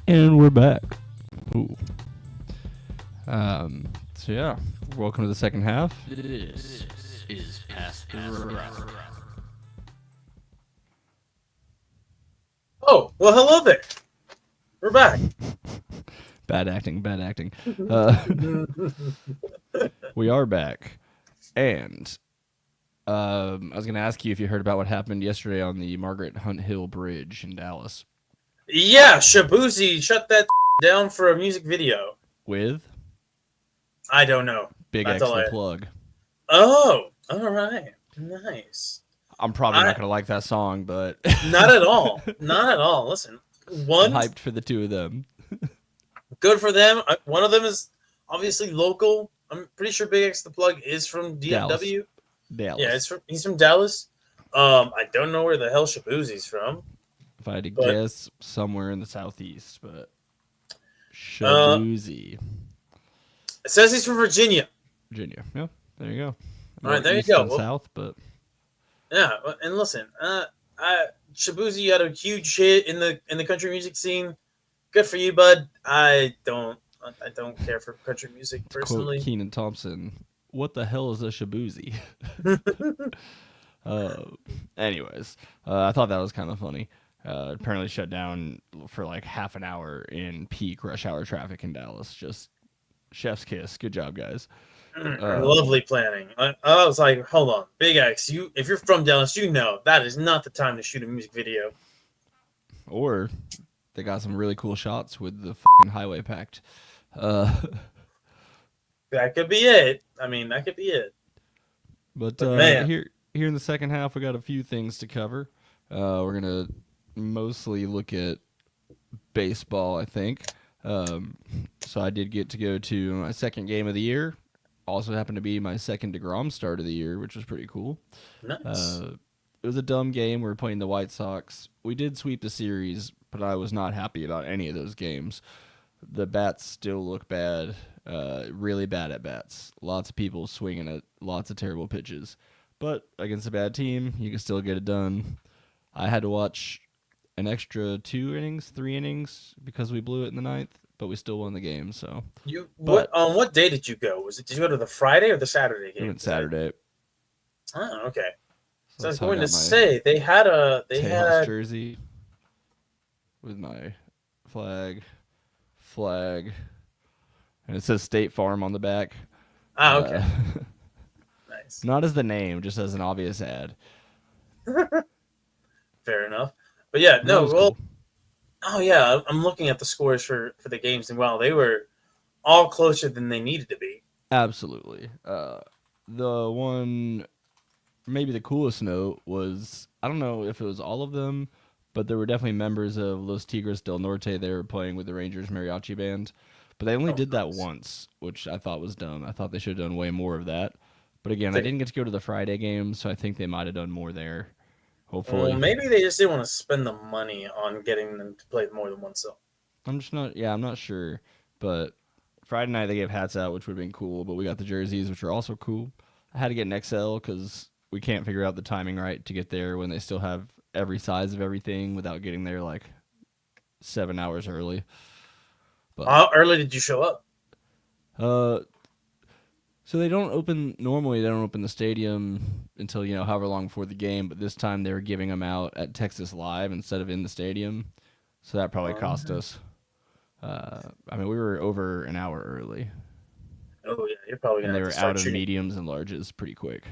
And we're back. Ooh. So yeah, welcome to the second half. This is Past the Rough. Oh, well, hello there. We're back. Bad acting. We are back. And I was going to ask you if you heard about what happened yesterday on the Margaret Hunt Hill Bridge in Dallas. Yeah, Shabuzi shut that down for a music video. With I don't know. Big That's X all the I... Plug. Oh, all right. Nice. I'm probably not going to like that song, but... Not at all. Not at all. Listen, I'm one, hyped for the two of them. good for them. One of them is obviously local. I'm pretty sure Big X the Plug is from DFW. Dallas. Yeah, he's from Dallas. I don't know where the hell Shabuzi's from. If I had to guess, somewhere in the southeast, but... Shabuzi. It says he's from Virginia. Virginia. Yeah, there you go. All right, there you East go. and south, but... Yeah, and listen, Shabuzi had a huge hit in the country music scene. Good for you, bud. I don't care for country music personally. Quote Kenan Thompson, what the hell is a Shabuzi? Anyways, I thought that was kind of funny. Apparently shut down for like half an hour in peak rush hour traffic in Dallas. Just chef's kiss. Good job, guys. Lovely planning. I was like, hold on, Big X, if you're from Dallas, you know that is not the time to shoot a music video. Or they got some really cool shots with the fucking highway packed. That could be it. I mean, that could be it. But man, here in the second half, we got a few things to cover. We're gonna mostly look at baseball, I think. So I did get to go to my second game of the year. Also happened to be my second DeGrom start of the year, which was pretty cool. Nice. It was a dumb game. We were playing the White Sox. We did sweep the series, but I was not happy about any of those games. The bats still look bad, really bad at bats. Lots of people swinging at lots of terrible pitches. But against a bad team, you can still get it done. I had to watch an extra 3 innings, because we blew it in the ninth, but we still won the game. So what day did you go? Did you go to the Friday or the Saturday game? We went Saturday. Oh, okay. So I was that's how going got to my say they had Tejas jersey with my flag, and it says State Farm on the back. Ah, okay. Nice. Not as the name, just as an obvious ad. Fair enough. But yeah, no, well, cool. Oh yeah, I'm looking at the scores for the games, and wow, they were all closer than they needed to be. Absolutely. The one, maybe the coolest note was, I don't know if it was all of them, but there were definitely members of Los Tigres del Norte. They were playing with the Rangers mariachi band, but they only did that once, which I thought was dumb. I thought they should have done way more of that. But again, I didn't get to go to the Friday game, so I think they might have done more there. Hopefully. Well, maybe they just didn't want to spend the money on getting them to play more than one song. I'm not sure. But Friday night they gave hats out, which would have been cool, but we got the jerseys, which are also cool. I had to get an XL because we can't figure out the timing right to get there when they still have every size of everything without getting there like 7 hours early. But, how early did you show up? So they don't open the stadium until, however long before the game, but this time they were giving them out at Texas Live instead of in the stadium. So that probably cost us. We were over an hour early. Oh yeah, you're probably going to have to start out of shooting. Mediums and larges pretty quick.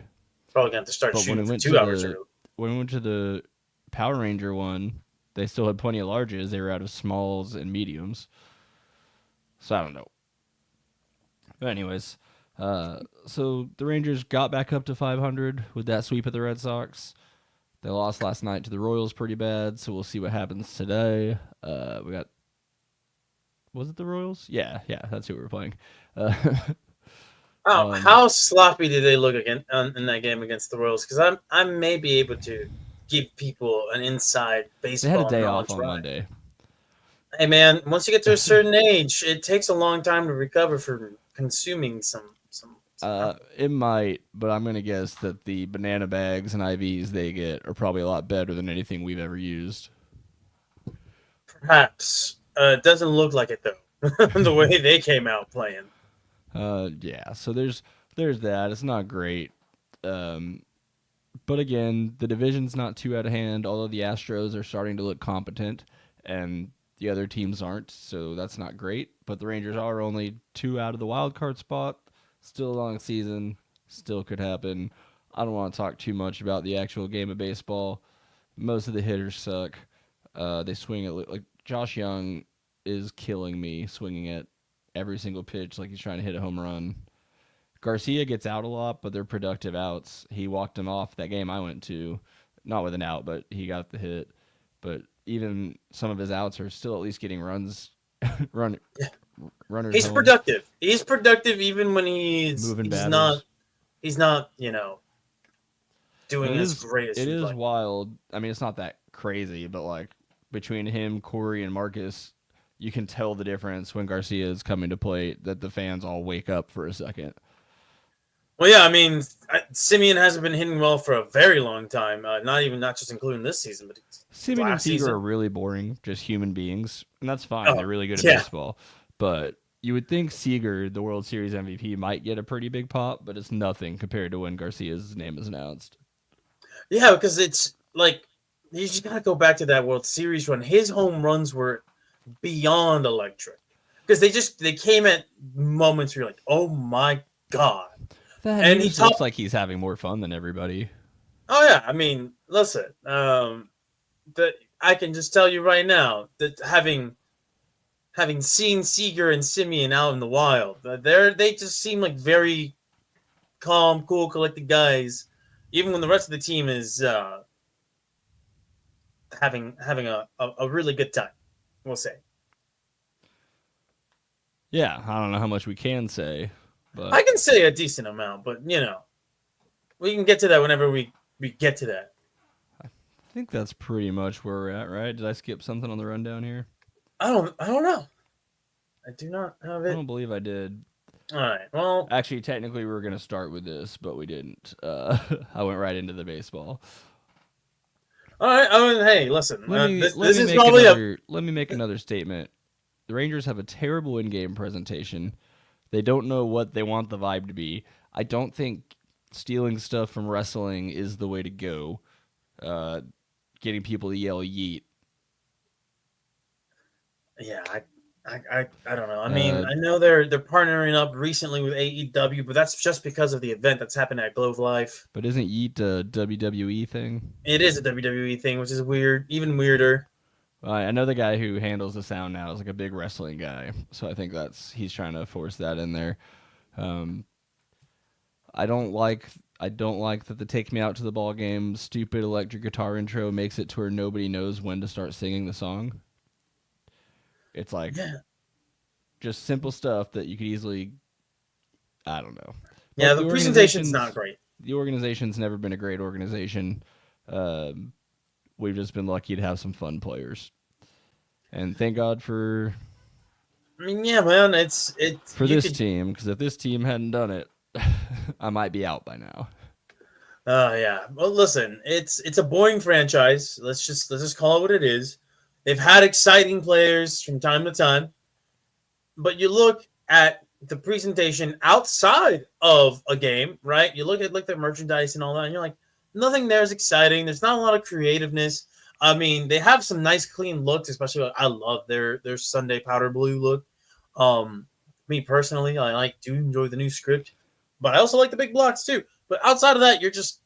Probably going to have to start shooting for 2 hours early. When we went to the Power Ranger one, they still had plenty of larges. They were out of smalls and mediums. So I don't know. But anyways... so the Rangers got back up to 500 with that sweep of the Red Sox. They lost last night to the Royals pretty bad, so we'll see what happens today. Was it the Royals? Yeah, that's who we were playing. How sloppy did they look again in that game against the Royals? Because I may be able to give people an inside baseball. They had a day off on Monday. Hey man, once you get to a certain age, it takes a long time to recover from consuming some. It might, but I'm going to guess that the banana bags and IVs they get are probably a lot better than anything we've ever used. Perhaps. Doesn't look like it though. The way they came out playing. Yeah. So there's that. It's not great. Um, but again, the division's not too out of hand. Although the Astros are starting to look competent, and the other teams aren't, so that's not great. But the Rangers are only 2 out of the wild card spot. Still a long season. Still could happen. I don't want to talk too much about the actual game of baseball. Most of the hitters suck. They swing at like Josh Young is killing me, swinging at every single pitch like he's trying to hit a home run. Garcia gets out a lot, but they're productive outs. He walked him off that game I went to, not with an out, but he got the hit. But even some of his outs are still at least getting runs, run, runners He's home, productive. He's productive even when moving he's batters. not. He's not. Doing It as is great as it he'd is like. wild. I mean, it's not that crazy, but like between him, Corey, and Marcus, you can tell the difference when Garcia is coming to plate. That the fans all wake up for a second. Well, yeah, I mean, Simeon hasn't been hitting well for a very long time. Not just including this season, but Simeon and last Seager season. are really boring, just human beings, and that's fine. Oh, They're really good at yeah. baseball, but you would think Seager, the World Series MVP, might get a pretty big pop, but it's nothing compared to when Garcia's name is announced. Yeah, because it's like you just gotta go back to that World Series run. His home runs were beyond electric because they came at moments where you're like, oh my god, That he and he just looks topped. like he's having more fun than everybody. Oh yeah, I mean, listen, that I can just tell you right now that having seen Seager and Simeon out in the wild, they just seem like very calm, cool, collected guys. Even when the rest of the team is having a really good time, we'll say. Yeah, I don't know how much we can say, I but can say a decent amount, but we can get to that whenever we get to that. I think that's pretty much where we're at, right? Did I skip something on the rundown here? I don't know. I do not have I it. don't believe I did. All right. Well, Actually, technically, we were going to start with this, but we didn't. I went right into the baseball. all right. I mean, hey, listen. Let me This let this me is make probably a another let me make another statement. The Rangers have a terrible in-game presentation. They don't know what they want the vibe to be. I don't think stealing stuff from wrestling is the way to go. Getting people to yell "yeet." yeah. I don't know. I mean, Uh, I know they're partnering up recently with AEW, but that's just because of the event that's happened at Glove Life. but isn't yeet a WWE thing? It is a WWE thing, which is weird, even weirder. I know the guy who handles the sound now is like a big wrestling guy, so I think he's trying to force that in there. Um, I don't like that the "Take Me Out to the Ball Game" stupid electric guitar intro makes it to where nobody knows when to start singing the song. It's like Yeah. just simple stuff that you could easily, I don't know. Yeah, But the presentation's not great. the organization's never been a great organization. Um, we've just been lucky to have some fun players, and thank God for I mean, yeah, man, it's you this could. team, because if this team hadn't done it, I might be out by now. Oh yeah. Well, listen, it's a boring franchise. Let's just call it what it is. They've had exciting players from time to time, but you look at the presentation outside of a game, right? You look at like the merchandise and all that, and you're like, nothing there is exciting. There's not a lot of creativeness. I mean, they have some nice clean looks, especially I love their Sunday powder blue look. Me personally, I do enjoy the new script, but I also like the big blocks too. But outside of that, you're just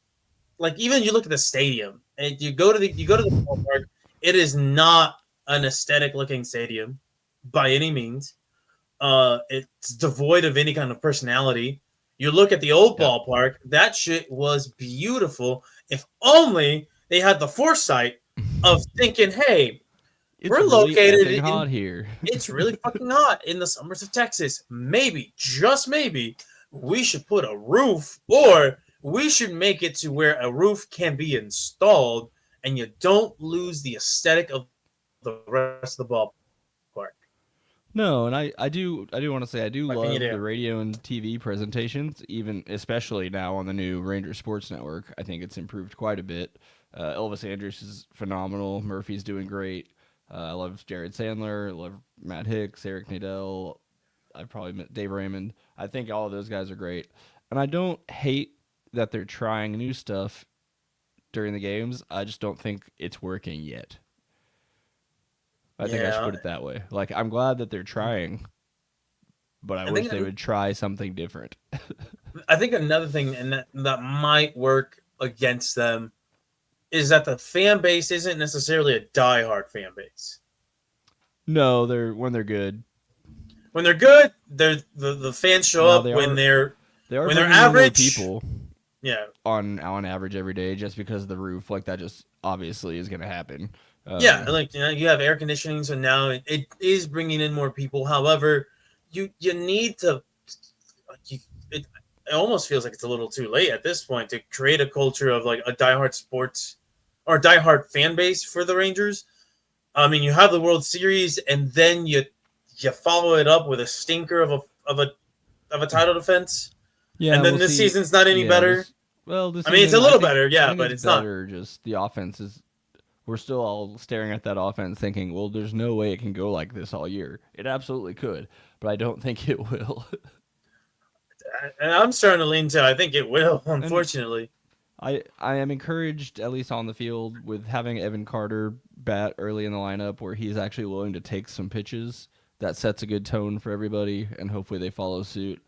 like even you look at the stadium and you go to the ballpark. It is not an aesthetic looking stadium by any means. It's devoid of any kind of personality. You look at the old Yep. ballpark, that shit was beautiful. If only they had the foresight of thinking, hey, It's we're really located effing in hot here. it's really fucking hot in the summers of Texas. Maybe, just maybe, we should put a roof or we should make it to where a roof can be installed and you don't lose the aesthetic of the rest of the ballpark. No, and I do want to say I do My opinion, love yeah. the radio and TV presentations, even especially now on the new Ranger Sports Network. I think it's improved quite a bit. Elvis Andrus is phenomenal. Murphy's doing great. I love Jared Sandler. I love Matt Hicks, Eric Nadel. I probably met Dave Raymond. I think all of those guys are great. And I don't hate that they're trying new stuff during the games. I just don't think it's working yet. I think I should Yeah, put it that way. Like, I'm glad that they're trying, but I I wish think they would try something different. I think another thing, and that might work against them, is that the fan base isn't necessarily a diehard fan base. No, when they're good. When they're good, the fans show Now up. When they're they are when they're bringing in more average, people yeah, on average every day just because of the roof. Like, that just obviously is going to happen. yeah. Like you have air conditioning, so now it is bringing in more people. However, you need to. It almost feels like it's a little too late at this point to create a culture of like a diehard sports or diehard fan base for the Rangers. I mean, you have the World Series, and then you follow it up with a stinker of a title defense, Yeah, and then we'll this see. season's not any better. This I mean, it's a season, little better, I yeah, think but it's not. better. Just the offense is. We're still all staring at that offense, thinking, "Well, there's no way it can go like this all year." It absolutely could, but I don't think it will. And I'm starting to lean to I think it will, And unfortunately. I am encouraged, at least on the field, with having Evan Carter bat early in the lineup, where he's actually willing to take some pitches. That sets a good tone for everybody, and hopefully they follow suit.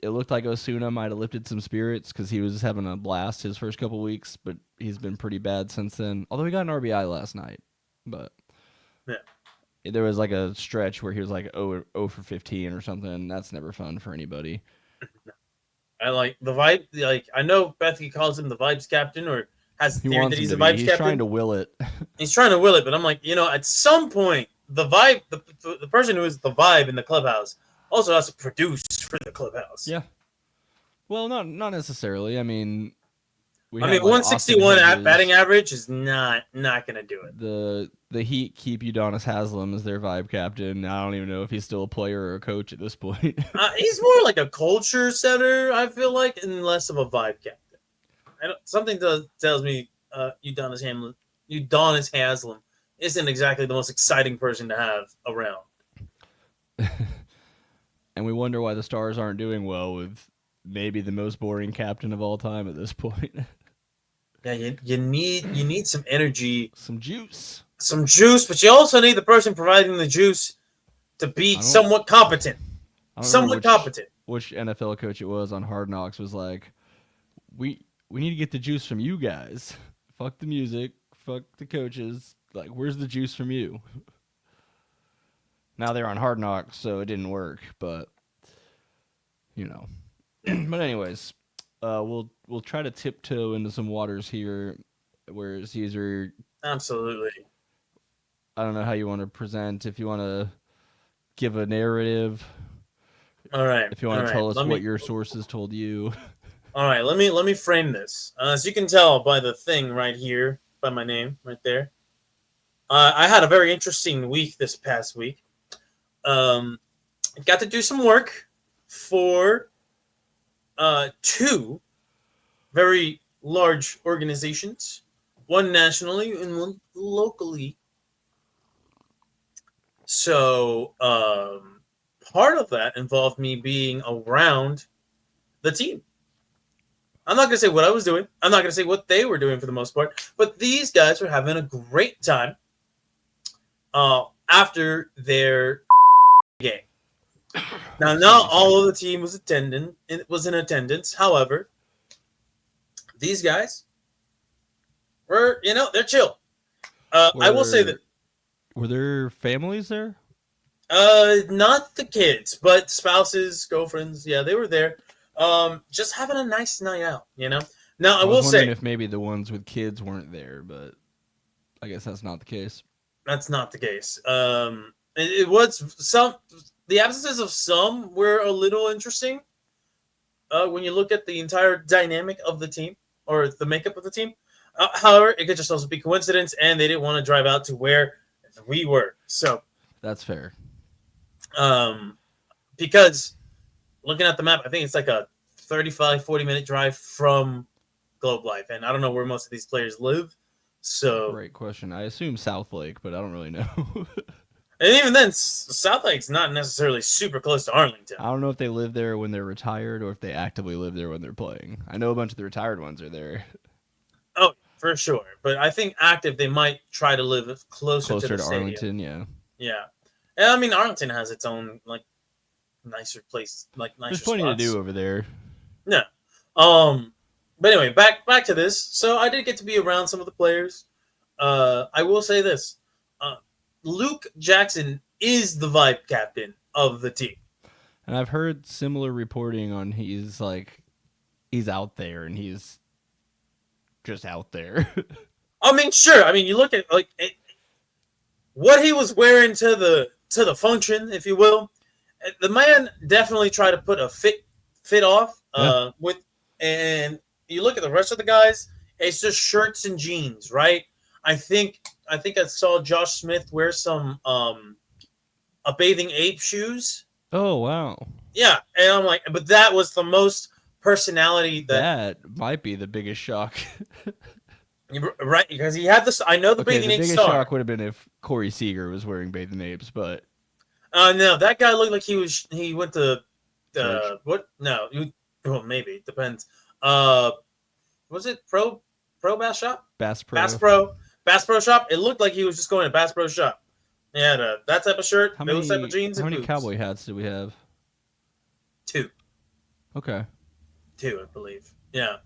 It looked like Osuna might have lifted some spirits because he was having a blast his first couple weeks, but he's been pretty bad since then. Although he got an RBI last night, but Yeah. there was like a stretch where he was like 0 for 15 or something. That's never fun for anybody. I like the vibe. Like I know Bethke calls him the vibes captain, or has He theory wants that him he's to a be. vibes He's captain. trying to will it. He's trying to will it, but I'm like, at some point, the vibe, the person who is the vibe in the clubhouse also has to produce for the clubhouse. Yeah. Well, not necessarily. I mean, we I have mean, like Austin 161 Hedges. batting average is not going to do it. The Heat keep Udonis Haslam as their vibe captain. I don't even know if he's still a player or a coach at this point. He's more like a culture setter, I feel like, and less of a vibe captain. Something tells me Udonis Haslam isn't exactly the most exciting person to have around. And we wonder why the Stars aren't doing well with maybe the most boring captain of all time at this point. Yeah, you need some energy, some juice, but you also need the person providing the juice to be somewhat competent. Somewhat competent. Which NFL coach it was on Hard Knocks was like, we need to get the juice from you guys. Fuck the music. Fuck the coaches. Like, where's the juice from you? Now they're on Hard Knocks, so it didn't work. But But anyways, we'll try to tiptoe into some waters here, where Caesar. Absolutely. I don't know how you want to present. If you want to give a narrative. All right. If you want to tell us what your sources told you. All right. Let me frame this. As you can tell by the thing right here, by my name right there. I had a very interesting week this past week. Got to do some work for two very large organizations, one nationally and one locally. So part of that involved me being around the team. I'm not going to say what I was doing. I'm not going to say what they were doing for the most part. But these guys were having a great time after their game. Now, not all of the team was in attendance. However, these guys were, they're chill. I will say that. Were there families there? Not the kids, but spouses, girlfriends. Yeah, they were there. Just having a nice night out, Now, I will say, if maybe the ones with kids weren't there, but I guess that's not the case. That's not the case. It was some. The absences of some were a little interesting. When you look at the entire dynamic of the team or the makeup of the team. However, it could just also be coincidence, and they didn't want to drive out to where we were. So that's fair. Because looking at the map, I think it's like a 35, 40-minute drive from Globe Life, and I don't know where most of these players live. So, Great question. I assume South Lake, but I don't really know. and even then, South Lake's not necessarily super close to Arlington. I don't know if they live there when they're retired or if they actively live there when they're playing. I know a bunch of the retired ones are there. Oh, for sure. But I think active, they might try to live closer to Closer the to stadium. Arlington, yeah. Yeah. And I mean, Arlington has its own like nicer place, like nicer There's plenty spots. to do over there. Yeah. But anyway, back to this. So I did get to be around some of the players. I will say this: Luke Jackson is the vibe captain of the team. And I've heard similar reporting on he's out there and he's just out there. I mean, sure. I mean, you look at like what he was wearing to the function, if you will. The man definitely tried to put a fit off with, and you look at the rest of the guys. It's just shirts and jeans, right? I think I saw Josh Smith wear some a bathing ape shoes. Oh wow. Yeah, and I'm like, but that was the most personality that might be the biggest shock. Right, because he had this. I know the bathing ape biggest star. shock would have been if Corey Seager was wearing bathing apes, but no, that guy looked like he went to Church. what? No, well, maybe it depends. Was it Pro Bass Shop? Bass Pro. Bass Pro Shop. It looked like he was just going to Bass Pro Shop. He had that type of shirt, those type of jeans. How and many boots. cowboy hats do we have? 2. Okay. 2, I believe. Yeah.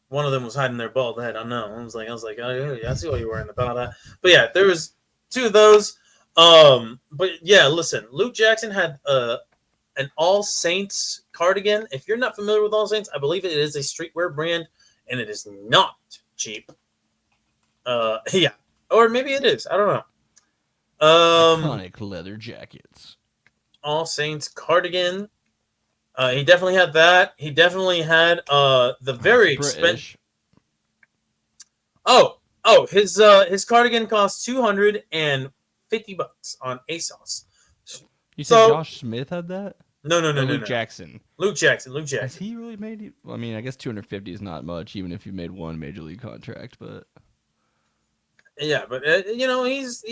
One of them was hiding their bald head. I know. I was like, oh yeah, I see what you're wearing about that. But yeah, there was 2 of those. But yeah, listen, Luke Jackson had an All Saints cardigan. If you're not familiar with All Saints, I believe it is a streetwear brand, and it is not cheap. Yeah, or maybe it is. I don't know. Iconic leather jackets. All Saints cardigan. He definitely had that. He definitely had the very expensive. Oh, his cardigan cost $250 on ASOS. You said Josh Smith had that? No. Luke Jackson. Luke Jackson. Has he really made it? Well, I mean, I guess 250 is not much, even if you made one major league contract, but yeah, but it's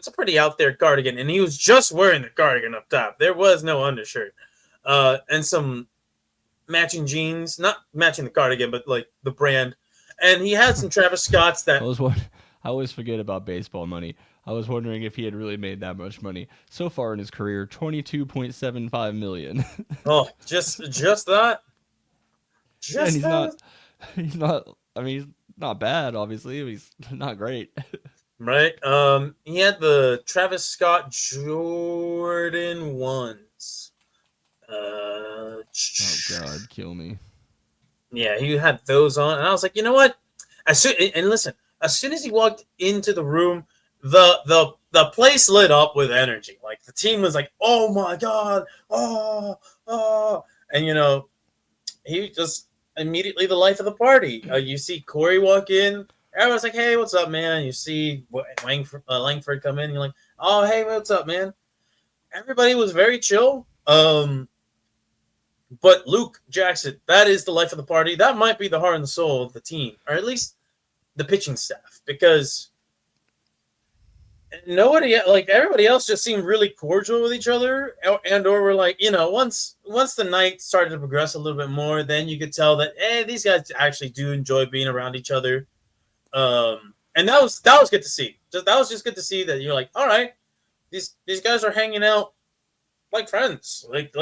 a pretty out there cardigan, and he was just wearing the cardigan up top. There was no undershirt, and some matching jeans, not matching the cardigan, but like the brand. And he had some Travis Scotts that I always forget about baseball money. I was wondering if he had really made that much money so far in his career. $22.75 million. Oh, just that. Just and he's not. I mean, he's not bad. Obviously, but he's not great. Right. He had the Travis Scott Jordan 1s. Oh God, kill me. Yeah, he had those on, and I was like, you know what? As soon as he walked into the room, the place lit up with energy. Like the team was like, "Oh my God, oh," and he just immediately the life of the party. You see Corey walk in, everyone's like, "Hey, what's up, man?" You see Langford come in, you're like, "Oh, hey, what's up, man?" Everybody was very chill. But Luke Jackson, that is the life of the party. That might be the heart and the soul of the team, or at least the pitching staff, because everybody else just seemed really cordial with each other, or were like, once the night started to progress a little bit more, then you could tell that, hey, these guys actually do enjoy being around each other. And that was good to see. That was just good to see that you're like, all right, these guys are hanging out like friends, like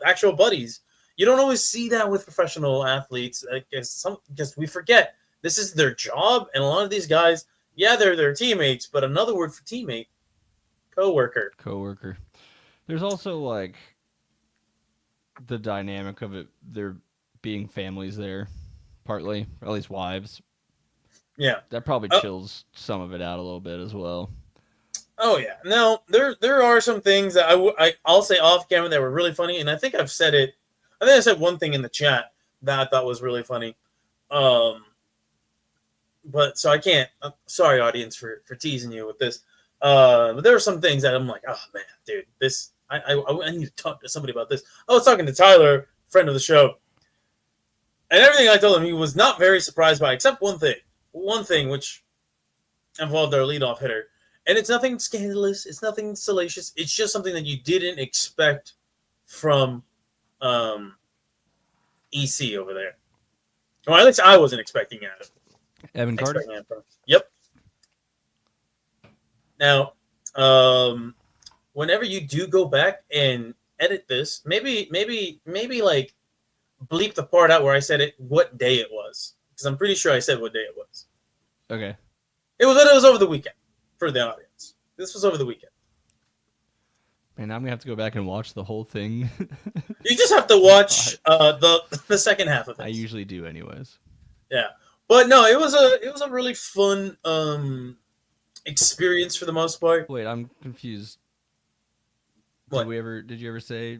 actual buddies. You don't always see that with professional athletes. Because we forget this is their job, and a lot of these guys, yeah, they're their teammates, but another word for teammate, coworker. There's also like the dynamic of it. There being families there, partly, or at least wives. Yeah, that probably chills some of it out a little bit as well. Oh yeah. Now there are some things that I'll say off camera that were really funny, and I think I've said it. I think I said one thing in the chat that I thought was really funny. But so I can't. Sorry, audience, for teasing you with this. But there are some things that I'm like, oh man, dude, this I need to talk to somebody about this. I was talking to Tyler, friend of the show, and everything I told him he was not very surprised by, except one thing. one thing which involved our leadoff hitter, and it's nothing scandalous, it's nothing salacious. It's just something that you didn't expect from EC over there. Well, at least I wasn't expecting it. Evan Carter. Yep. Now, whenever you do go back and edit this, maybe like bleep the part out where I said it, what day it was, because I'm pretty sure I said what day it was. Okay. It was over the weekend for the audience. This was over the weekend. Man, I'm gonna have to go back and watch the whole thing. You just have to watch the second half of it. I usually do, anyways. Yeah, but no, it was a really fun experience for the most part. Wait, I'm confused. What? Did you ever say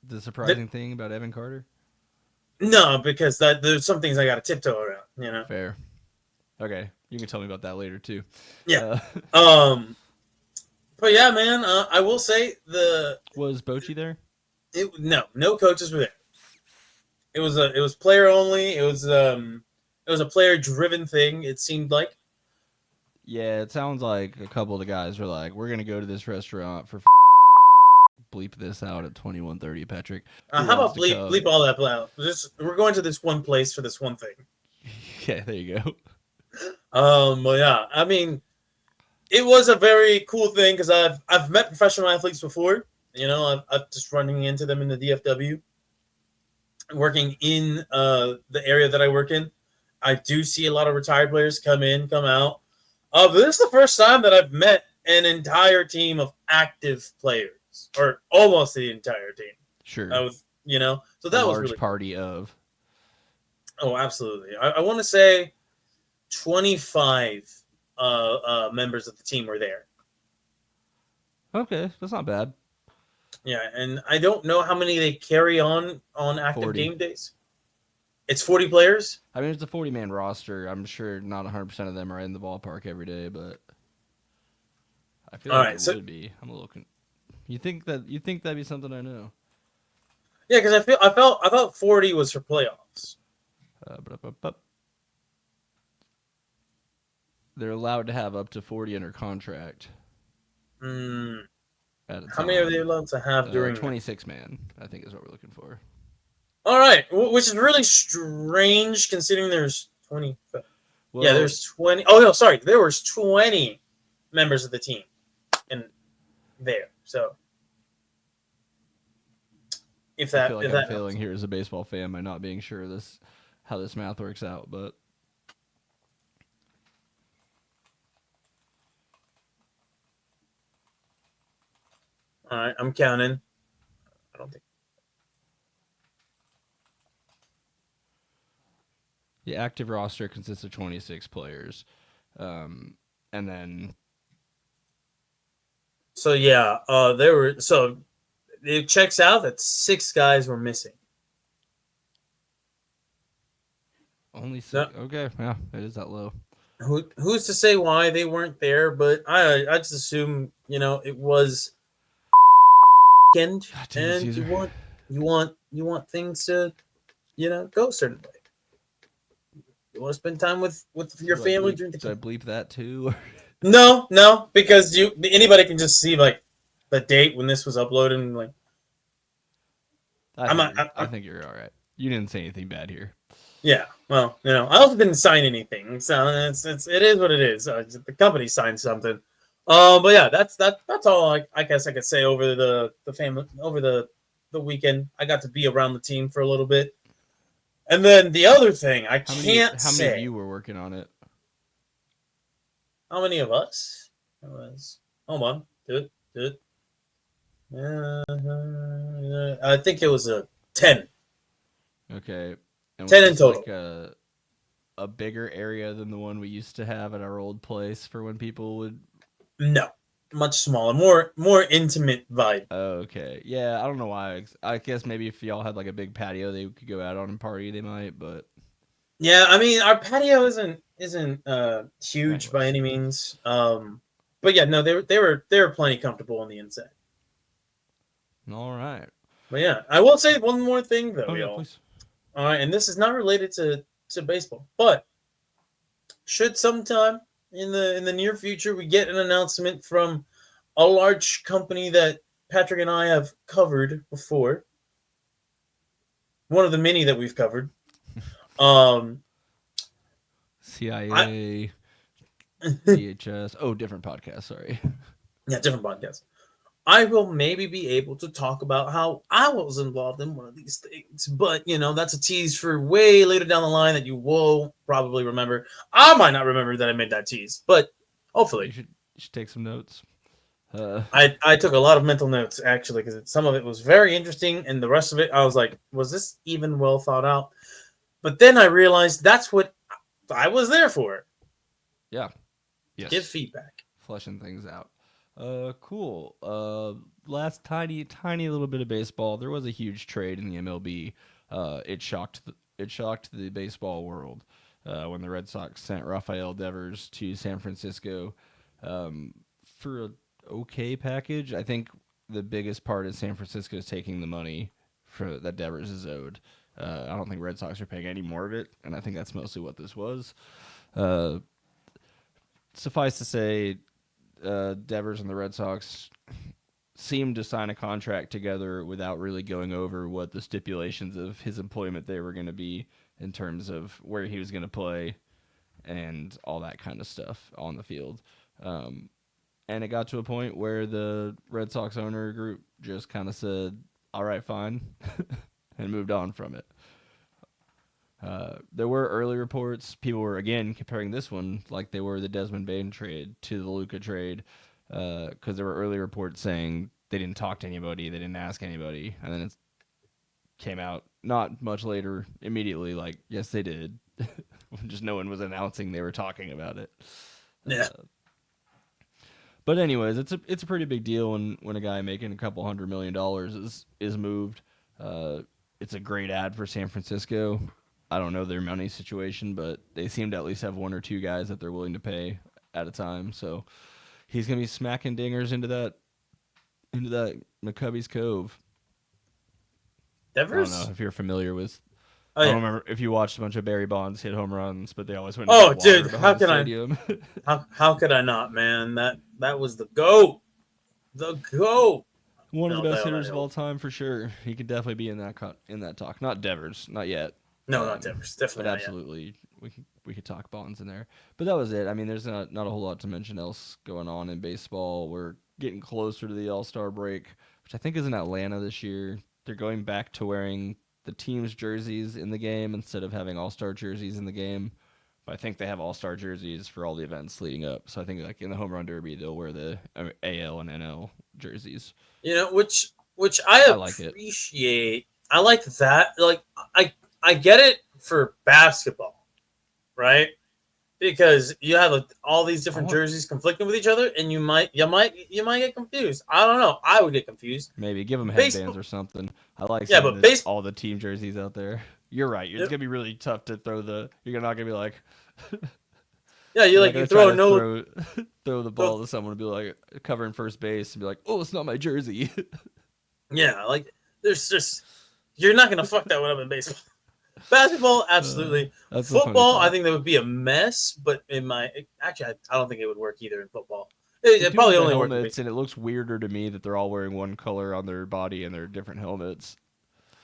the surprising thing about Evan Carter? No, because there's some things I got to tiptoe around. You know. Fair. Okay, you can tell me about that later too. Yeah. But yeah, man, I will say was Bochy there? No coaches were there. It was player only. It was a player driven thing. It seemed like. Yeah, it sounds like a couple of the guys were like, "We're gonna go to this restaurant for bleep this out at 21:30." Patrick, how about bleep all that out? We're going to this one place for this one thing. Yeah, there you go. Well, yeah, I mean, it was a very cool thing because I've met professional athletes before. You know, I've just running into them in the DFW, working in the area that I work in. I do see a lot of retired players come in, come out. But this is the first time that I've met an entire team of active players, or almost the entire team. Sure. So that was a large really party of. Oh, absolutely. I want to say 25 members of the team were there. Okay, that's not bad. Yeah, and I don't know how many they carry on active 40. game days. It's 40 players? I mean, it's a 40-man roster. I'm sure not 100% of them are in the ballpark every day, but I feel like it would be. I'm a little. You think that'd be something I know? Yeah, because I felt 40 was for playoffs. They're allowed to have up to 40 under contract. How many are they allowed to have during 26 man? I think is what we're looking for. All right, which is really strange considering there's 20. Well, yeah, there's 20. Oh no, sorry, there was 20 members of the team in there. So I feel like I'm failing here as a baseball fan by not being sure how this math works out, but. All right, I'm counting. I don't think. The active roster consists of 26 players. And then. So, yeah, it checks out that 6 guys were missing. Only 6? No. Okay, yeah, it is that low. Who's to say why they weren't there? But I just assume, it was weekend, and you want things to, go a certain way. You want to spend time with your family. Did I bleep that too? No, because anybody can just see like the date when this was uploaded and like. I think you're all right. You didn't say anything bad here. Yeah, well, I also didn't sign anything, so it is what it is. The company signed something. But yeah, that's all I guess I could say over the family over the weekend. I got to be around the team for a little bit. And then the other thing, how many of you were working on it? How many of us? Hold on. Do it. I think it was 10. Okay. And 10 in total. Like a bigger area than the one we used to have at our old place for when people would. No. Much smaller, more intimate vibe. Okay, yeah, I don't know why. I guess maybe if y'all had like a big patio, they could go out on and party. They might, but yeah, I mean, our patio isn't huge by any means. But yeah, no, they were plenty comfortable on the inside. All right. But yeah, I will say one more thing though, yeah, y'all. please. All right, and this is not related to baseball, but should sometime in the near future we get an announcement from a large company that Patrick and I have covered before, one of the many that we've covered. Um, I CIA, DHS. Oh, different podcast. Sorry. yeah, different podcast. I will maybe be able to talk about how I was involved in one of these things, but that's a tease for way later down the line that you will probably remember. I might not remember that I made that tease, but hopefully. You should take some notes. I took a lot of mental notes actually because some of it was very interesting, and the rest of it I was like, was this even well thought out? But then I realized that's what I was there for. Yeah. Yes. Give feedback. Fleshing things out. Cool. Last tiny little bit of baseball. There was a huge trade in the MLB. It shocked the baseball world when the Red Sox sent Rafael Devers to San Francisco for an okay package. I think the biggest part is San Francisco is taking the money that Devers is owed. I don't think Red Sox are paying any more of it, and I think that's mostly what this was. Suffice to say, Devers and the Red Sox seemed to sign a contract together without really going over what the stipulations of his employment they were going to be in terms of where he was going to play and all that kind of stuff on the field. And it got to a point where the Red Sox owner group just kind of said, all right, fine, and moved on from it. There were early reports. People were, again, comparing this one like they were the Desmond Bain trade to the Luka trade because there were early reports saying they didn't talk to anybody, they didn't ask anybody, and then it came out not much later immediately like, yes, they did. Just no one was announcing they were talking about it. Yeah. But anyways, it's a pretty big deal when a guy making a couple $100 million is moved. It's a great ad for San Francisco. I don't know their money situation, but they seem to at least have one or two guys that they're willing to pay at a time. So he's gonna be smacking dingers into that McCubby's Cove. Devers? I don't know if you're familiar with. Oh, I yeah. don't remember if you watched a bunch of Barry Bonds hit home runs, but they always went. Oh, dude, how could how could I not, man? That was the GOAT. The GOAT. One of No, the best no, hitters no. of all time for sure. He could definitely be in that talk. Not Devers, not yet. No, not Devers. Definitely But not yet. absolutely, we could talk Bonds in there. But that was it. I mean, there's not a whole lot to mention else going on in baseball. We're getting closer to the All-Star break, which I think is in Atlanta this year. They're going back to wearing the team's jerseys in the game instead of having All-Star jerseys in the game. But I think they have All-Star jerseys for all the events leading up. So I think like in the Home Run Derby, they'll wear the AL and NL jerseys. Which I like it. appreciate. I like that. Like I get it for basketball, right? Because you have all these different jerseys conflicting with each other, and you might get confused. I don't know. I would get confused. Maybe give them headbands or something. I like all the team jerseys out there. You're right. It's gonna be really tough to throw You're not gonna be like. Yeah, you throw throw the ball to someone and be like covering first base and be like, oh, it's not my jersey. Yeah, like there's just you're not gonna fuck that one up in baseball. Basketball, absolutely. Football, I think that would be a mess, but I don't think it would work either in football. It probably only works. And it looks weirder to me that they're all wearing one color on their body and they're different helmets.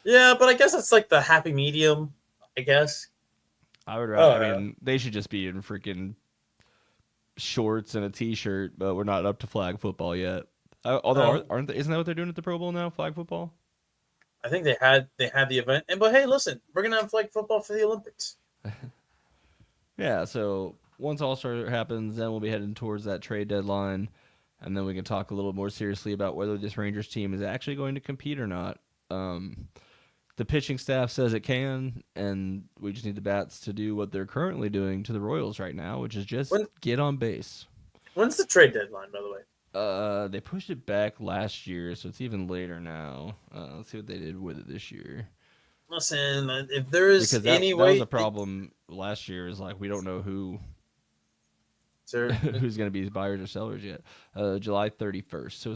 Yeah, but I guess it's like the happy medium. I guess. I would rather. I mean, they should just be in freaking shorts and a t-shirt, but we're not up to flag football yet. Although, aren't they? Isn't that what they're doing at the Pro Bowl now? Flag football. I think they had the event, but hey, listen, we're gonna have flag football for the Olympics. Yeah, so once All-Star happens, then we'll be heading towards that trade deadline, and then we can talk a little more seriously about whether this Rangers team is actually going to compete or not. The pitching staff says it can, and we just need the bats to do what they're currently doing to the Royals right now, which is just get on base. When's the trade deadline, by the way? They pushed it back last year, so it's even later now. Let's see what they did with it this year. Listen, if there is that was a problem last year. Is like we don't know who's going to be buyers or sellers yet. July 31st, so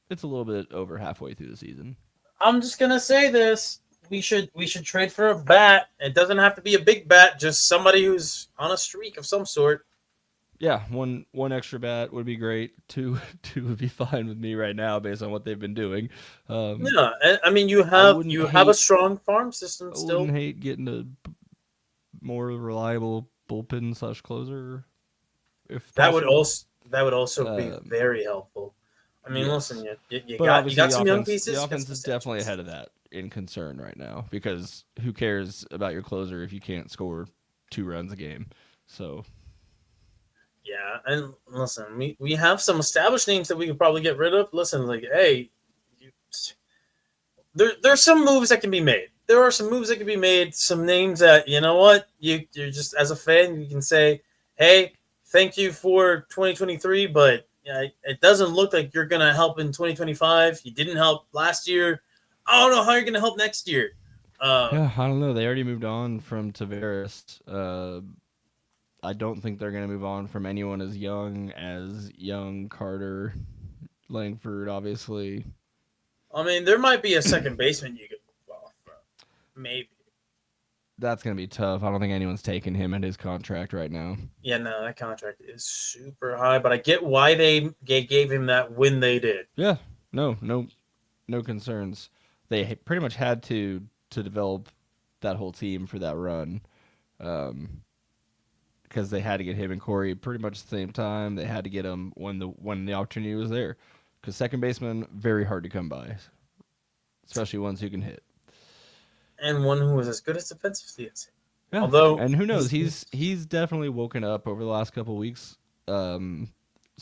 it's a little bit over halfway through the season. I'm just gonna say this: we should trade for a bat. It doesn't have to be a big bat, just somebody who's on a streak of some sort. Yeah, one extra bat would be great. Two would be fine with me right now based on what they've been doing. Yeah, I mean you I have wouldn't a hate strong farm system I still. wouldn't hate getting a more reliable bullpen / closer if possible. That would also be Um, very helpful. I mean, listen, yes, you but got obviously some young pieces. the You got offense some is definitely established ahead of that in concern right now because who cares about your closer if you can't score 2 runs a game? So Yeah, and listen, we have some established names that we could probably get rid of. Listen, like, hey, you, there's some moves that can be made. There are some moves that can be made. Some names that you know what you're just as a fan you can say, hey, thank you for 2023, but it doesn't look like you're gonna help in 2025. You didn't help last year. I don't know how you're gonna help next year. yeah, I don't know. They already moved on from Tavares. I don't think they're going to move on from anyone as young Carter, Langford, obviously. I mean, there might be a second baseman you could move off from. Maybe. That's going to be tough. I don't think anyone's taking him at his contract right now. Yeah, no, that contract is super high, but I get why they gave him that when they did. Yeah, no concerns. They pretty much had to develop that whole team for that run, because they had to get him and Corey pretty much at the same time. They had to get him when the opportunity was there, because second baseman very hard to come by, especially ones who can hit. And one who was as good as defensively as him. Yeah, Although, and who knows? He's definitely woken up over the last couple of weeks. So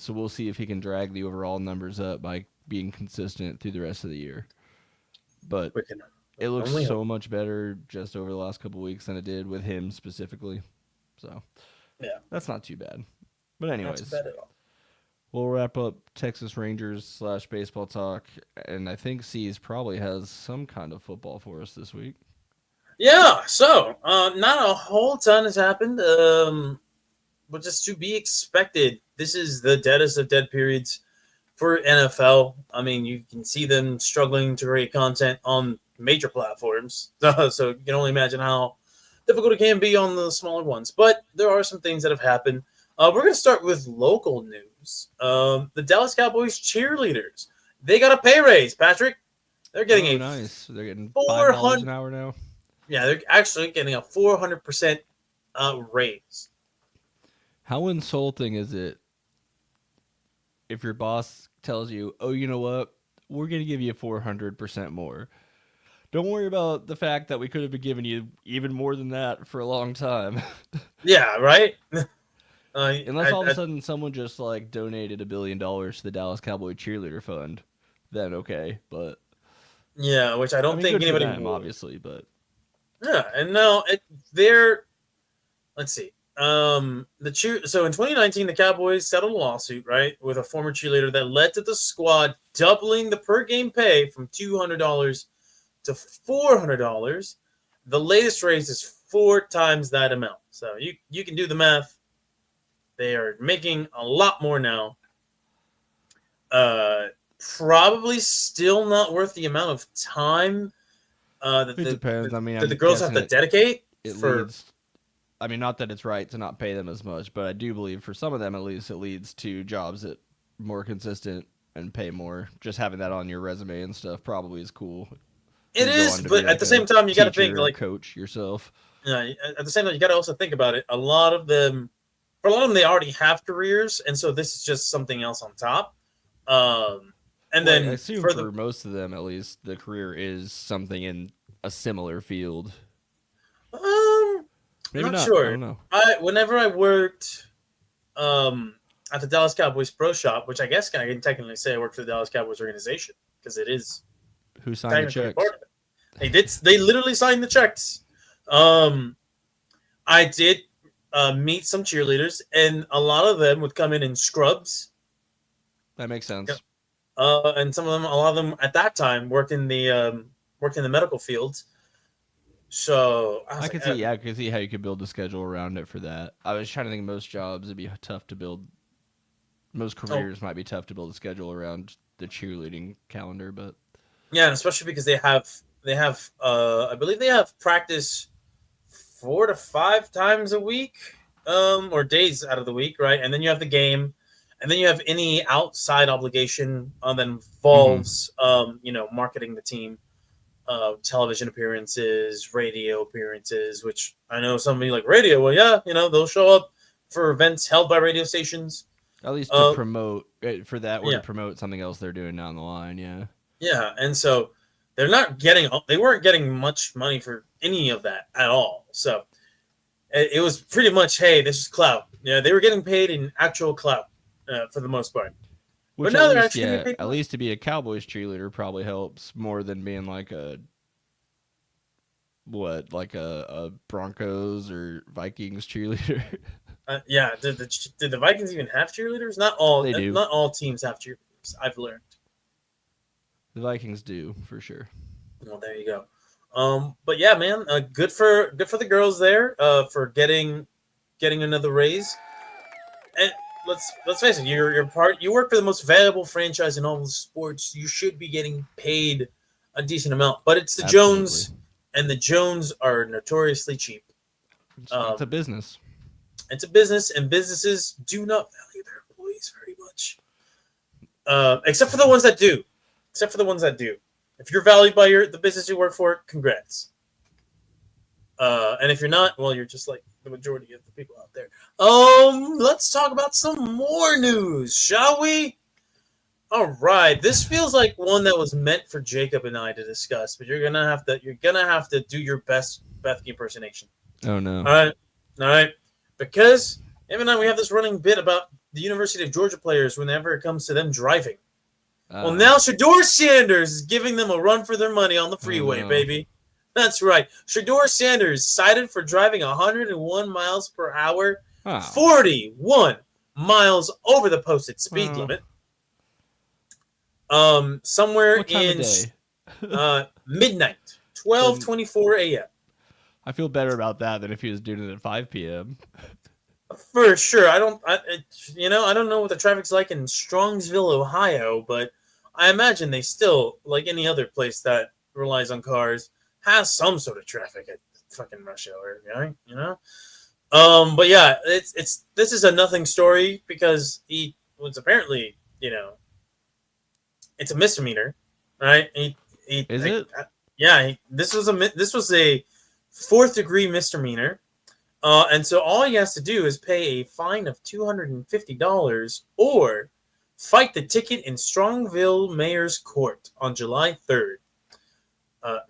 we'll see if he can drag the overall numbers up by being consistent through the rest of the year. But we can it looks only so hope. much better just over the last couple of weeks than it did with him specifically. So Yeah, that's not too bad. But not anyways, too bad at all. we'll wrap up Texas Rangers / baseball talk, and I think C's probably has some kind of football for us this week. Yeah, so not a whole ton has happened, but just to be expected. This is the deadest of dead periods for NFL. I mean, you can see them struggling to create content on major platforms, so you can only imagine how difficult it can be on the smaller ones. But there are some things that have happened. We're going to start with local news. The Dallas Cowboys cheerleaders, they got a pay raise, Patrick. They're getting Oh, a nice! They're getting $5 an 400. hour now. Yeah, they're actually getting a 400% raise. How insulting is it if your boss tells you, "Oh, you know what? We're going to give you 400% more." Don't worry about the fact that we could have been giving you even more than that for a long time. Yeah, right. Unless all of a sudden someone just like donated $1 billion to the Dallas Cowboy cheerleader fund, then okay. But yeah, which I I don't mean, think good for anybody them, would. obviously. But Yeah, and now they're let's see. The cheer. So in 2019, the Cowboys settled a lawsuit, right, with a former cheerleader that led to the squad doubling the per game pay from $200 to $400. The latest raise is 4 times that amount. So you can do the math. They are making a lot more now. Probably still not worth the amount of time it depends. I mean, that the I'm girls have guessing to dedicate it for. leads. I mean, not that it's right to not pay them as much, but I do believe for some of them at least, it leads to jobs that more consistent and pay more. Just having that on your resume and stuff probably is cool. It You go is, on to be but at like the a same time, you got to think teacher or like coach yourself. at the same time, you got to also think about it. A lot of them, for a lot of them, they already have careers, and so this is just something else on top. And Well, I then assume for the for most of them, at least, the career is something in a similar field. I'm Maybe not not. I sure. don't know. Whenever I worked at the Dallas Cowboys Pro Shop, which I guess I can technically say I work for the Dallas Cowboys organization because it is Who signed the technically checks? part of it. They literally signed the checks. I did meet some cheerleaders, and a lot of them would come in scrubs. That makes sense. And a lot of them at that time worked in the medical fields. So I was like, I could see how you could build a schedule around it for that. I was trying to think most jobs would be tough to build. Most careers might be tough to build a schedule around the cheerleading calendar, but yeah, and especially because they have I believe they have practice 4 to 5 times a week, or days out of the week, right? And then you have the game, and then you have any outside obligation that involves, marketing the team, television appearances, radio appearances. Which I know somebody like radio. Well, yeah, they'll show up for events held by radio stations. At least to promote for that, or Yeah. to promote something else they're doing down the line. Yeah. Yeah, and so they weren't getting much money for any of that at all. So it was pretty much, hey, this is clout. Yeah, they were getting paid in actual clout for the most part. Which But now at they're least, actually getting paid at least to be a Cowboys cheerleader probably helps more than being like a Broncos or Vikings cheerleader. Yeah, did the Vikings even have cheerleaders? Not all. They do. Not all teams have cheerleaders. I've learned. The Vikings do for sure. Well, there you go. But yeah, man, good for the girls there. For getting another raise. And let's face it, you work for the most valuable franchise in all of sports. You should be getting paid a decent amount. But it's the Absolutely. Jones, and the Jones are notoriously cheap. It's a business. It's a business, and businesses do not value their employees very much. Except for the ones that do. If you're valued by the business you work for, congrats. And if you're not, well, you're just like the majority of the people out there. Let's talk about some more news, shall we? All right, this feels like one that was meant for Jacob and I to discuss, but you're gonna have to do your best Bethke impersonation. Oh no! All right, because him and I, we have this running bit about the University of Georgia players whenever it comes to them driving. Well, now SHEDEUR Sanders is giving them a run for their money on the freeway, baby. That's right. SHEDEUR Sanders cited for driving 101 miles per hour, 41 miles over the posted speed limit. Somewhere in midnight, 12:24 a.m. I feel better about that than if he was doing it at 5 p.m. For sure. I don't know what the traffic's like in Strongsville, Ohio, but I imagine they still, like any other place that relies on cars, has some sort of traffic at fucking rush hour, But yeah, this is a nothing story because he was apparently, it's a misdemeanor, right? Is it? Yeah, this was a 4th degree misdemeanor. And so all he has to do is pay a fine of $250 or fight the ticket in Strongville Mayor's Court on July 3rd.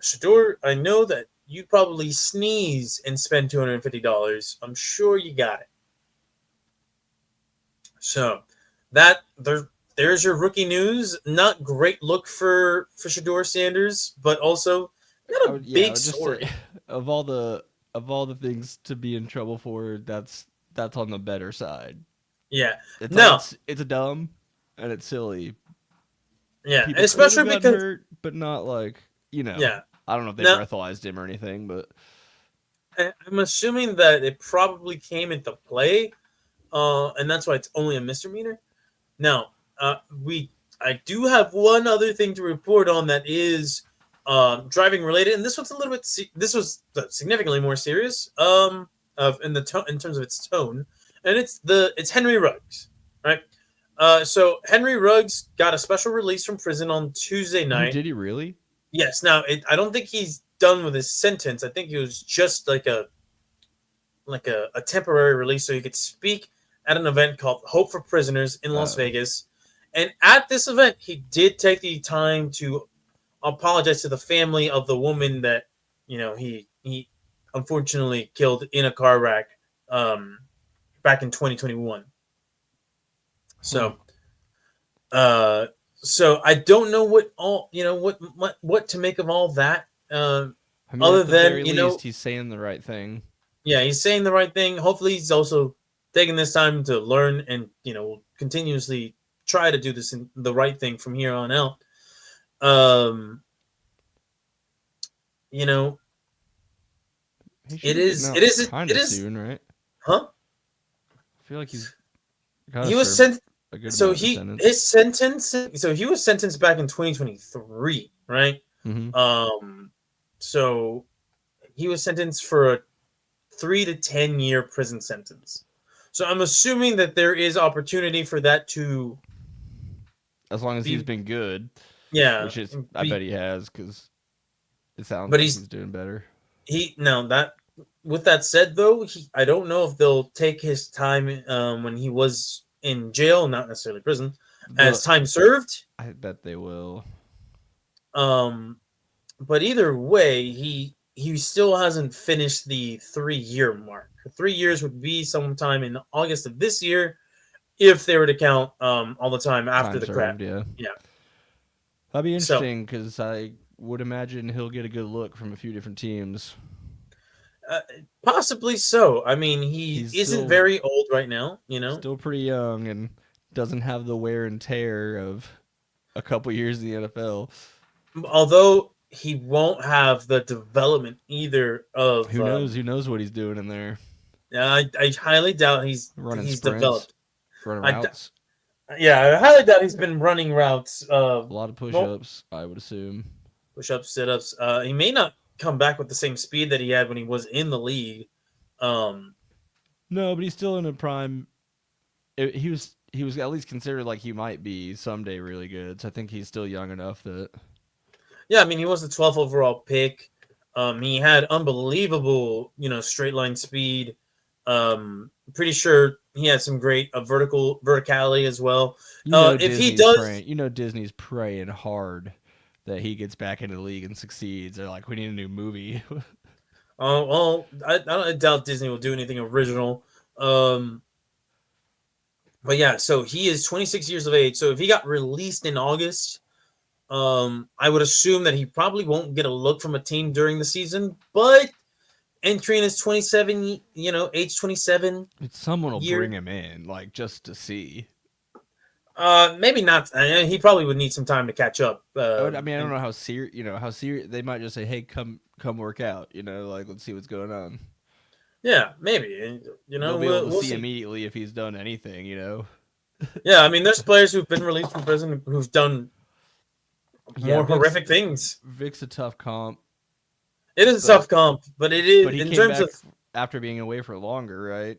SHEDEUR, I know that you probably sneeze and spend $250. I'm sure you got it. So there's your rookie news. Not great look for SHEDEUR Sanders, but also not a big story. Of all the things to be in trouble for, that's on the better side. Yeah. It's dumb and it's silly. Yeah, People especially because hurt, but not like, Yeah. I don't know if they breathalyzed him or anything, but I'm assuming that it probably came into play, and that's why it's only a misdemeanor. Now, I do have one other thing to report on that is driving related, and this was significantly more serious in terms of its tone, and it's Henry Ruggs, right? So Henry Ruggs got a special release from prison on Tuesday night. Did he really? Yes. Now, I don't think he's done with his sentence. I think it was just like a temporary release so he could speak at an event called Hope for Prisoners in Las Vegas. And at this event, he did take the time to apologize to the family of the woman that, he unfortunately killed in a car wreck back in 2021. So, so I don't know what to make of all that. Other at the than very least, he's saying the right thing. Yeah, he's saying the right thing. Hopefully, he's also taking this time to learn and continuously try to do the right thing from here on out. It is soon, right? Huh? I feel like he was sent. So his sentence. So he was sentenced back in 2023, right? Mm-hmm. So he was sentenced for a 3 to 10 year prison sentence. So I'm assuming that there is opportunity for that to As long as he's be, been good, yeah, which is, I be, bet he has, because it sounds but like he's doing better. that. With that said, though, I don't know if they'll take his time when he was in jail, not necessarily prison, as time served. I bet they will. Um, but either way, he still hasn't finished the 3 year mark. 3 years would be sometime in August of this year, if they were to count all the time after Time the crap. served, yeah. Yeah. That'd be So interesting, because I would imagine he'll get a good look from a few different teams. possibly so. I mean, he He's isn't very old right now, still pretty young and doesn't have the wear and tear of a couple years in the NFL. Although he won't have the development either of. Who knows? Who knows what he's doing in there? I highly doubt he's Sprints, developed. running I, routes. I highly doubt he's been running routes. A lot of push-ups, I would assume. Push-ups, sit-ups. He may not come back with the same speed that he had when he was in the league. No, but he's still in a prime. He was at least considered like he might be someday really good. So I think he's still young enough that. Yeah, I mean, he was the 12th overall pick. He had unbelievable, straight line speed. Pretty sure he had some great verticality as well. If he does, Disney's praying hard that he gets back into the league and succeeds. They're like, we need a new movie. well, I doubt Disney will do anything original. But yeah, so he is 26 years of age. So if he got released in August, I would assume that he probably won't get a look from a team during the season. But entering his 27, age 27, someone will bring him in, like, just to see. Maybe not. He probably would need some time to catch up. I don't know how serious they might just say, "Hey, come work out." Like, let's see what's going on. Yeah, maybe. We'll be able to see immediately if he's done anything. Yeah, I mean, there's players who've been released from prison who've done more horrific things. Vic's a tough comp. It is a tough comp, but it is in terms of after being away for longer, right?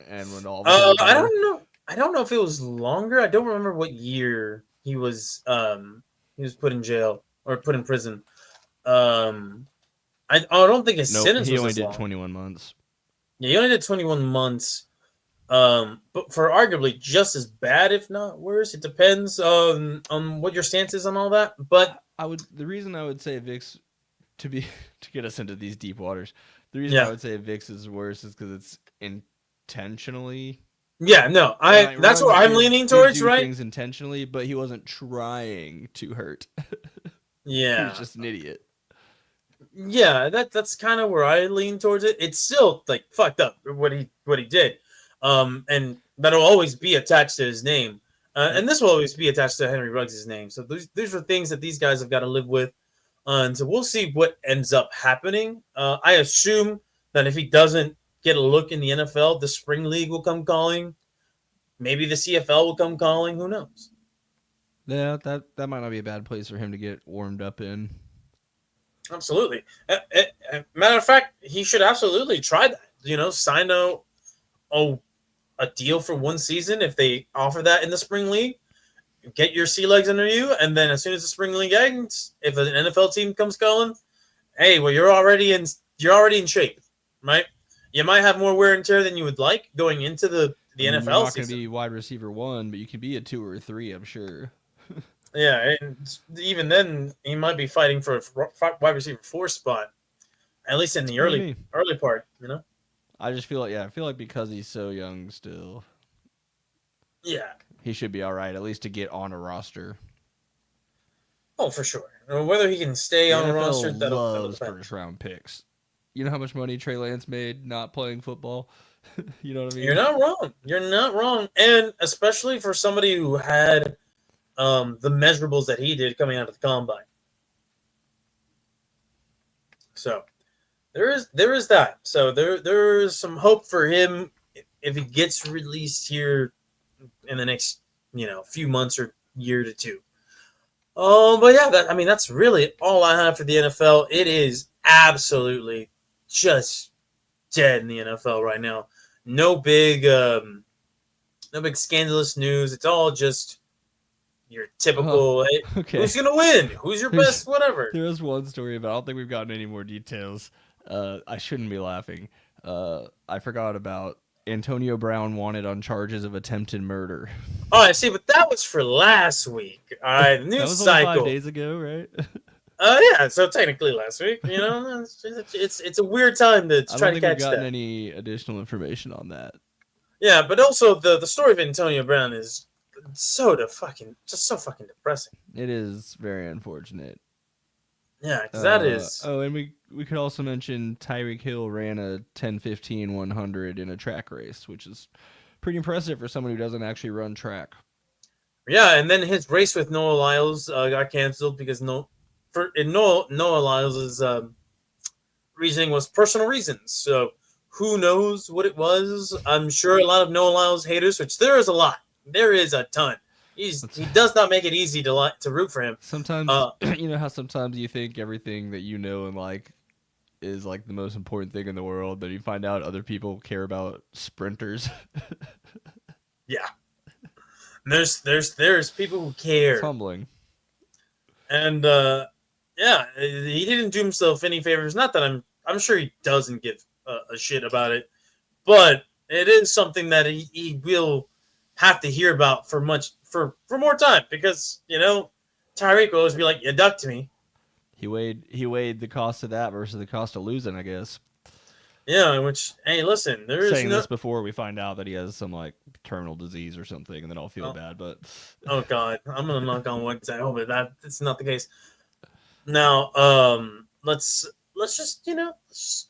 And when all I don't know. I don't know if it was longer. I don't remember what year he was put in jail or put in prison. I don't think his sentence was he only did long. 21 months. Yeah, he only did 21 months. But for arguably just as bad, if not worse. It depends on what your stance is on all that. But the reason I would say Vic's to get us into these deep waters. The reason I would say Vic's is worse is because it's intentionally. Yeah, no, that's what I'm leaning towards, right? Things intentionally, but he wasn't trying to hurt. Yeah, he was just an idiot. Yeah, that's kind of where I lean towards it. It's still like fucked up what he did, and that'll always be attached to his name, and this will always be attached to Henry Ruggs' name. So these are things that these guys have got to live with, and so we'll see what ends up happening. I assume that if he doesn't get a look in the NFL, the Spring League will come calling. Maybe the CFL will come calling. Who knows? Yeah, that might not be a bad place for him to get warmed up in. Absolutely. Matter of fact, he should absolutely try that. Sign a deal for one season if they offer that in the Spring League. Get your sea legs under you, and then as soon as the Spring League ends, if an NFL team comes calling, hey, well, you're already in shape, right? You might have more wear and tear than you would like going into the NFL you're not season. Going to be wide receiver 1, but you can be a 2 or 3, I'm sure. Yeah, and even then, he might be fighting for a wide receiver 4 spot, at least in the early part. I just feel like because he's so young still. Yeah, he should be all right, at least to get on a roster. Oh, for sure. Whether he can stay on a roster, that'll depend. First round picks. You know how much money Trey Lance made not playing football? You know what I mean? You're not wrong. And especially for somebody who had the measurables that he did coming out of the combine. So there is that. So there is some hope for him if he gets released here in the next few months or year to two. But yeah, that's really all I have for the NFL. It is absolutely just dead in the NFL right now. No big, no big scandalous news. It's all just your typical, hey, Okay. who's gonna win? Who's your best? Whatever. There was one story, but I don't think we've gotten any more details. I shouldn't be laughing. I forgot about Antonio Brown wanted on charges of attempted murder. Oh, I see, but that was for last week. All right, news That was cycle. only 5 days ago, right? Yeah, so technically last week. You know, it's a weird time to I try to don't think we've catch gotten that. any additional information on that. Yeah, but also the story of Antonio Brown is so fucking depressing. It is very unfortunate. Yeah, because that is. Oh, and we could also mention Tyreek Hill ran a 10:15 100 in a track race, which is pretty impressive for someone who doesn't actually run track. Yeah, and then his race with Noah Lyles got canceled because Noah Lyles' reasoning was personal reasons. So who knows what it was? I'm sure a lot of Noah Lyles haters, which there is a lot. There is a ton. He does not make it easy to root for him. Sometimes you know how sometimes you think everything that you know and like is like the most important thing in the world, then you find out other people care about sprinters. Yeah. There's people who care. It's humbling. And yeah, he didn't do himself any favors. Not that I'm sure he doesn't give a shit about it, but it is something that he will have to hear about for more time, because you know Tyreek will always be like, "You ducked me." He weighed the cost of that versus the cost of losing, I guess. Yeah, which, hey, listen, there is saying no. This before we find out that he has some like terminal disease or something, and then I'll feel bad. But oh God, I'm gonna knock on wood. I hope that's not the case. Now, let's just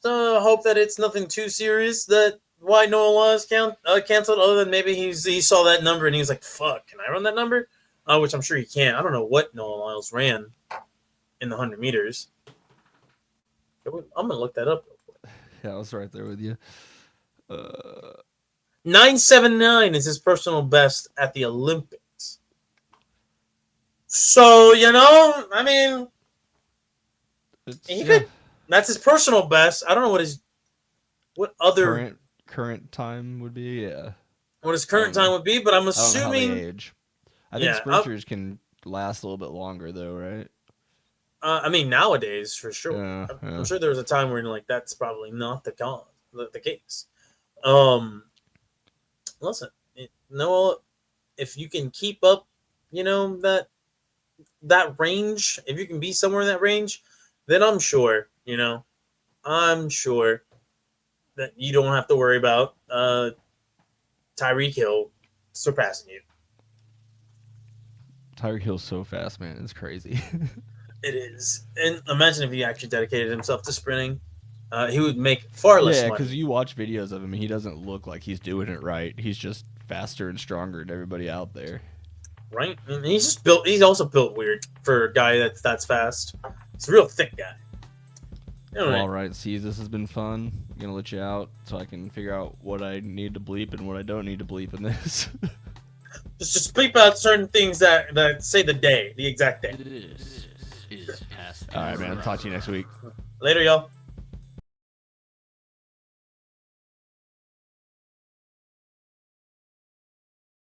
hope that it's nothing too serious. That why Noah Lyles canceled, other than maybe he saw that number and he was like, "Fuck, can I run that number?" Which I'm sure he can. I don't know what Noah Lyles ran in the 100 meters. I'm gonna look that up. yeah, I was right there with you. 9.79 is his personal best at the Olympics. So I mean, that's his personal best. I don't know what other current time would be. Yeah, what his current time would be, but I'm assuming. I don't know how they age. I think sprinters can last a little bit longer, though, right? I mean, nowadays for sure. Yeah. I'm sure there was a time where like that's probably not the case. Listen, Noah, if you can keep up, that range, if you can be somewhere in that range, then I'm sure that you don't have to worry about Tyreek Hill surpassing you. Tyreek Hill's so fast, man. It's crazy. It is. And imagine if he actually dedicated himself to sprinting. He would make far less money. Yeah, because you watch videos of him, and he doesn't look like he's doing it right. He's just faster and stronger than everybody out there. Right? And he's also built weird for a guy that's fast. He's a real thick guy. Anyway. All right, CEEZ'S, this has been fun. I'm going to let you out so I can figure out what I need to bleep and what I don't need to bleep in this. Just bleep out certain things that say the exact day. This is past. All right, man. Talk to you next week. Later, y'all.